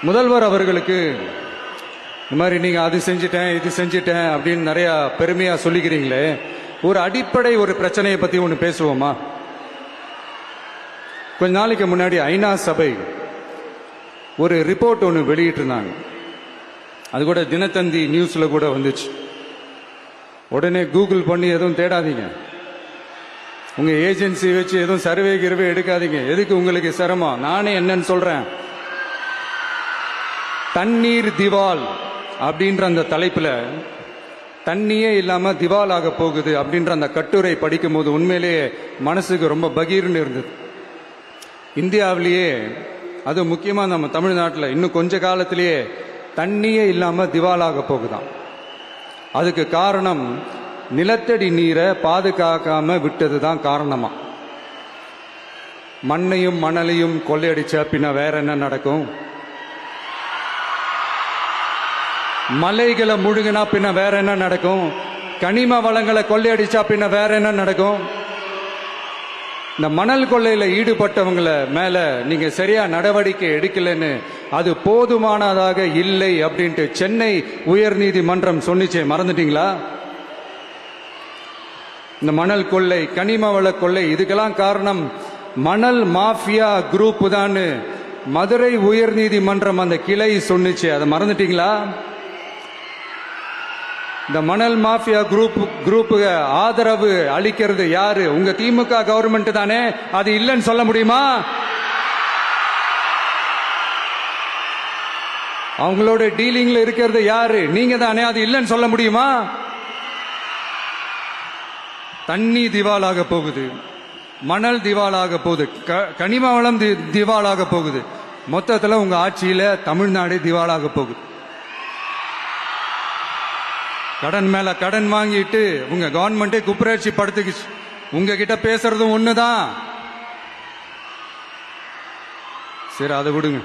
முதல்வர் அவர்களுக்கு இந்த மாதிரி நீங்கள் அது செஞ்சிட்டேன் இது செஞ்சிட்டேன் அப்படின்னு நிறையா பெருமையாக சொல்லிக்கிறீங்களே, ஒரு அடிப்படை ஒரு பிரச்சனையை பற்றி ஒன்று பேசுவோமா? கொஞ்ச நாளைக்கு முன்னாடி ஐநா சபை ஒரு ரிப்போர்ட் ஒன்று வெளியிட்டிருந்தாங்க. அது கூட தினத்தந்தி நியூஸில் கூட வந்துச்சு. உடனே கூகுள் பண்ணி எதுவும் தேடாதீங்க, உங்க ஏஜென்சி வச்சு எதுவும் சர்வே கிருவே எடுக்காதீங்க. எதுக்கு உங்களுக்கு சிரமம்? நானே என்னன்னு சொல்றேன். தண்ணீர் திவால் அப்படின்ற அந்த தலைப்புல தண்ணியே இல்லாம திவால் ஆக போகுது அப்படின்ற அந்த கட்டுரை படிக்கும் போது உண்மையிலேயே மனசுக்கு ரொம்ப பகீர்னு இருந்தது. இந்தியாவிலேயே அது முக்கியமா நம்ம தமிழ்நாட்டில் இன்னும் கொஞ்ச காலத்திலேயே தண்ணியே இல்லாம திவாலாக போகுதாம். அதுக்கு காரணம் நிலத்தடி நீரை பாதுகாக்காம விட்டதுதான் காரணமா. மண்ணையும் மணலையும் கொள்ளையடிச்சா பின்ன வேற என்ன நடக்கும்? மலைகளை முழுகினா பின்ன வேற என்ன நடக்கும்? கனிம வளங்களை கொள்ளையடிச்சா பின்ன வேற என்ன நடக்கும்? இந்த மணல் கொள்ளையில ஈடுபட்டவங்களை மேல நீங்க சரியா நடவடிக்கை எடுக்கலன்னு அது போதுமானதாக இல்லை அப்படின்ட்டு சென்னை உயர்நீதிமன்றம் சொன்னிச்சே, மறந்துட்டீங்களா? இந்த மணல் கொள்ளை, கனிம வள கொள்ளை, இதுக்கெல்லாம் காரணம் மணல் மாஃபியா குரூப் தான் மதுரை உயர்நீதிமன்றம் அந்த கிளை சொன்னிச்சு. அதை மறந்துட்டீங்களா? இந்த மணல் மாஃபியா குரூப்புக்கு ஆதரவு அளிக்கிறது யாரு? உங்க திமுக கவர்மெண்ட் தானே. அது இல்லைன்னு சொல்ல முடியுமா? அவங்களோட டீலிங்ல இருக்கிறது யாரு? நீங்க தானே. அது இல்லைன்னு சொல்ல முடியுமா? தண்ணி திவாலாக போகுது, மணல் திவாலாக போகுது, கனிம வளம் திவாலாக போகுது. மொத்தத்தில் உங்க ஆட்சியில தமிழ்நாடு திவாலாக போகுது. கடன் மேல கடன் வாங்கிட்டு உங்க கவர்மெண்டே குப்புராட்சி படுத்துக்குச்சு. உங்ககிட்ட பேசுறதும் ஒண்ணுதான். சரி, அதை விடுங்க.